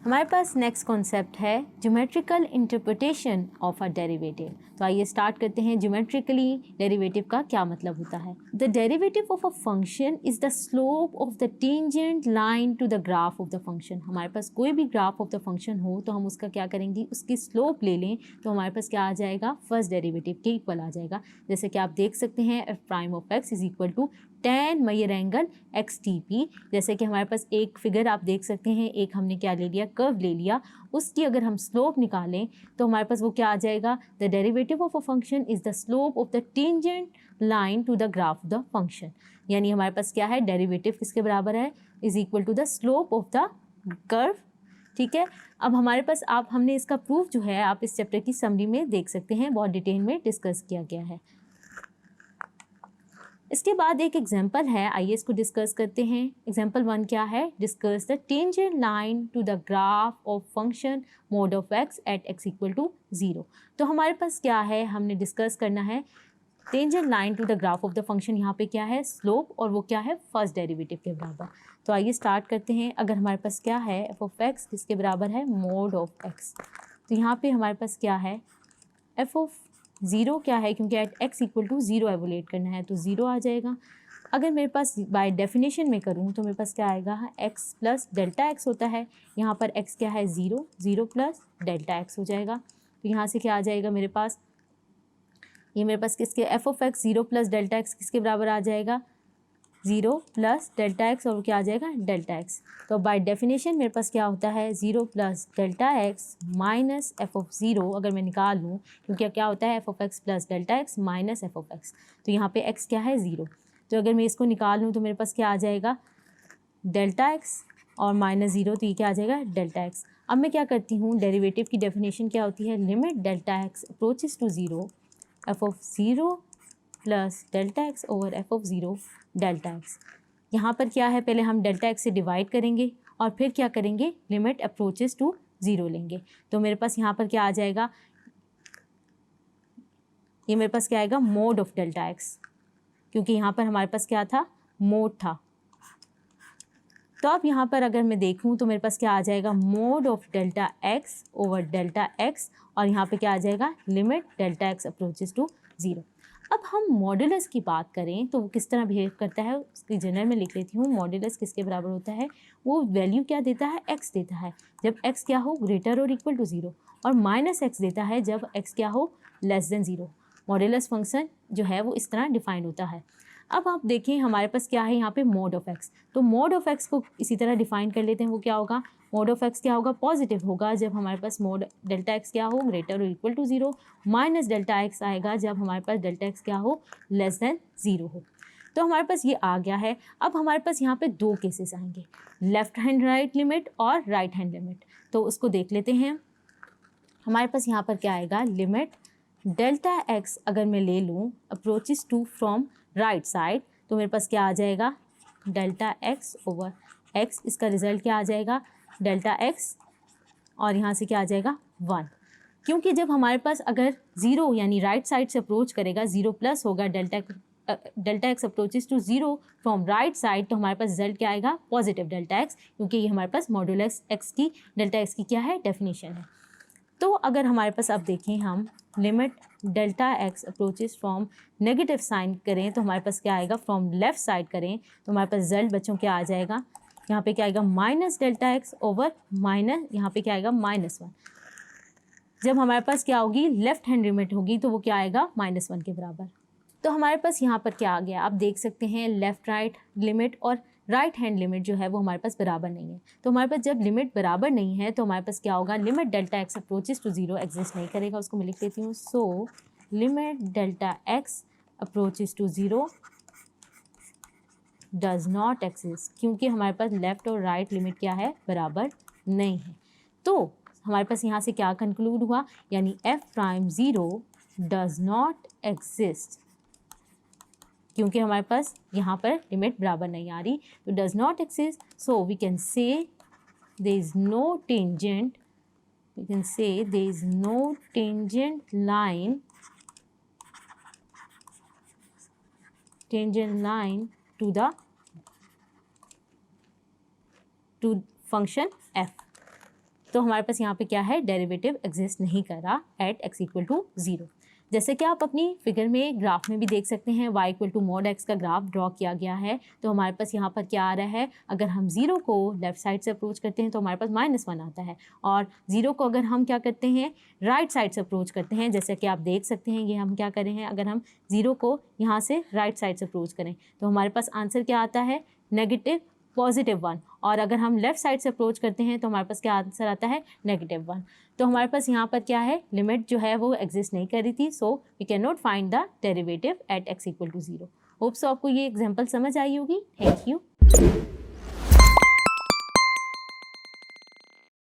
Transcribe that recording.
हमारे पास next concept है geometrical interpretation of a derivative. तो आइए स्टार्ट करते हैं। ज्योमेट्रिकली डेरिवेटिव का क्या मतलब होता है। The derivative of a function is the slope of the tangent line to the graph of the function. हमारे पास कोई भी ग्राफ ऑफ द फंक्शन हो तो हम उसका क्या करेंगे, उसकी स्लोप ले लें तो हमारे पास क्या आ जाएगा, फर्स्ट डेरिवेटिव के इक्वल आ जाएगा। जैसे कि आप देख सकते हैं f prime of x is equal to tan major angle x T P. जैसे कि हमारे पास एक फिगर आप देख सकते हैं, एक हमने क्या ले लिया, कर्व ले लिया, उसकी अगर हम स्लोप निकालें तो हमारे पास वो क्या आ जाएगा, the derivative of a function is the slope of the tangent line to the graph of the function. यानी हमारे पास क्या है, डेरिवेटिव किसके बराबर है, is equal to the slope of the curve. ठीक है, अब हमारे पास हमने इसका प्रूफ जो है आप इस चैप्टर की समरी में देख सकते हैं, बहुत डिटेल में डिस्कस किया गया है। इसके बाद एक एग्जाम्पल है, आइए इसको डिस्कस करते हैं। एग्जाम्पल 1 क्या है, discuss the tangent line to the graph of function mod of x at x equal to 0। तो हमारे पास क्या है, हमने डिस्कस करना है tangent line to the graph of the function. यहाँ पे क्या है, स्लोप, और वो क्या है, फर्स्ट डेरिवेटिव के बराबर। तो आइए स्टार्ट करते हैं। अगर हमारे पास क्या है, एफ ऑफ एक्स किसके बराबर है, मोड ऑफ एक्स। तो यहाँ पे हमारे पास क्या है, एफ ऑफ 0 क्या है, क्योंकि eight x equal to 0 evaluate करना है तो 0 आ जाएगा। अगर मेरे पास बाय डेफिनेशन में करूँ तो मेरे पास क्या आएगा, x प्लस डेल्टा एक्स होता है। यहाँ पर x क्या है, 0, 0 प्लस डेल्टा एक्स हो जाएगा। तो यहाँ से क्या आ जाएगा मेरे पास, ये मेरे पास किसके, F of x 0 plus delta x किसके बराबर आ जाएगा, 0 प्लस डेल्टा एक्स, और क्या आ जाएगा, डेल्टा एक्स। तो बाय डेफिनेशन मेरे पास क्या होता है, 0 plus delta x minus F of 0 अगर मैं निकाल लूँ, क्योंकि क्या होता है, F of x plus delta x minus F of x. तो यहाँ पे एक्स क्या है, 0। तो अगर मैं इसको निकाल लूँ तो मेरे पास क्या आ जाएगा, डेल्टा एक्स और माइनस 0, तो ये क्या आ जाएगा, डेल्टा एक्स। अब मैं क्या करती हूँ, डेरिवेटिव की डेफिनेशन क्या होती है, limit delta x approaches to 0 f of 0 plus delta x over f of 0 delta x. यहाँ पर क्या है, पहले हम डेल्टा एक्स से डिवाइड करेंगे और फिर क्या करेंगे, लिमिट अप्रोचेस टू 0 लेंगे। तो मेरे पास यहाँ पर क्या आ जाएगा, ये मेरे पास क्या आएगा, मोड ऑफ डेल्टा एक्स, क्योंकि यहाँ पर हमारे पास क्या था, मोड था। तो अब यहाँ पर अगर मैं देखूँ तो मेरे पास क्या आ जाएगा, mod of delta x over delta x, और यहाँ पे क्या आ जाएगा, limit delta x approaches to 0। अब हम मॉड्यूलस की बात करें तो वो किस तरह बिहेव करता है, उसकी जनरल में लिख लेती हूँ। मॉड्यूलस किसके बराबर होता है, वो वैल्यू क्या देता है, x देता है जब x क्या हो, ग्रेटर और इक्वल टू 0, और माइनस x देता है जब x क्या हो, लेस देन 0। मॉड्यूलस फंक्शन जो है वो इस तरह डिफाइंड होता है। अब आप देखें हमारे पास क्या है यहाँ पे, मोड ऑफ एक्स। तो मोड ऑफ एक्स को इसी तरह डिफाइन कर लेते हैं। वो क्या होगा, मोड ऑफ एक्स क्या होगा, पॉजिटिव होगा जब हमारे पास मोड डेल्टा एक्स क्या हो, ग्रेटर और equal to 0, minus delta x आएगा जब हमारे पास डेल्टा एक्स क्या हो, लेस देन 0 हो। तो हमारे पास ये आ गया है। अब हमारे पास यहाँ पे 2 केसेस आएंगे, लेफ्ट हैंड राइट लिमिट और राइट हैंड लिमिट। तो उसको देख लेते हैं। हमारे पास यहाँ पर क्या आएगा, लिमिट डेल्टा एक्स अगर मैं ले लूँ approaches to from right side, तो मेरे पास क्या आ जाएगा, डेल्टा एक्स ओवर एक्स। इसका रिजल्ट क्या आ जाएगा, डेल्टा एक्स, और यहाँ से क्या आ जाएगा, 1। क्योंकि जब हमारे पास अगर 0 यानी राइट साइड से अप्रोच करेगा, 0 प्लस होगा, delta x approaches to 0 from right side, तो हमारे पास रिजल्ट क्या आएगा, पॉजिटिव डेल्टा एक्स, क्योंकि ये हमारे पास मॉड्यूलस एक्स की, डेल्टा एक्स की क्या है, डेफिनेशन है। तो अगर हमारे पास अब देखें हम limit delta x approaches from negative sign करें तो हमारे पास क्या आएगा, फ्रॉम लेफ्ट साइड करें तो हमारे पास रिजल्ट बच्चों क्या आ जाएगा, यहाँ पे क्या आएगा, minus delta x over minus, यहाँ पे क्या आएगा, -1। जब हमारे पास क्या होगी, लेफ्ट हैंड लिमिट होगी तो वो क्या आएगा, -1 के बराबर। तो हमारे पास यहाँ पर क्या आ गया, आप देख सकते हैं लेफ्ट राइट लिमिट और राइट हैंड लिमिट जो है वो हमारे पास बराबर नहीं है। तो हमारे पास जब लिमिट बराबर नहीं है तो हमारे पास क्या होगा, limit delta x approaches to 0 exist नहीं करेगा। उसको मैं लिख लेती हूँ, so limit delta x approaches to 0 does not exist, क्योंकि हमारे पास लेफ्ट और राइट लिमिट क्या है, बराबर नहीं है। तो हमारे पास यहाँ से क्या कंक्लूड हुआ, यानी F prime 0 does not exist, क्योंकि हमारे पास यहाँ पर लिमिट बराबर नहीं आ रही, तो does not exist. So we can say there is no tangent, we can say there is no tangent line to function f। तो हमारे पास यहाँ पे क्या है, डेरिवेटिव एग्जिस्ट नहीं कर रहा एट x इक्वल टू 0। जैसे कि आप अपनी फिगर में ग्राफ में भी देख सकते हैं, y equal to mod x का ग्राफ ड्रॉ किया गया है। तो हमारे पास यहाँ पर क्या आ रहा है, अगर हम 0 को लेफ्ट साइड से अप्रोच करते हैं तो हमारे पास -1 आता है, और 0 को अगर हम क्या करते हैं, राइट साइड से अप्रोच करते हैं, जैसे कि आप देख सकते हैं ये हम क्या कर रहे हैं, अगर हम 0 को यहाँ से राइट साइड से अप्रोच करें तो हमारे पास आंसर क्या आता है, -+1। और अगर हम लेफ़्ट साइड से अप्रोच करते हैं तो हमारे पास क्या आंसर आता है, -1। तो हमारे पास यहाँ पर क्या है, लिमिट जो है वो एग्जिस्ट नहीं कर रही थी, so we can not find the derivative at x equal to 0। Hope so आपको ये एग्जांपल समझ आई होगी। Thank you.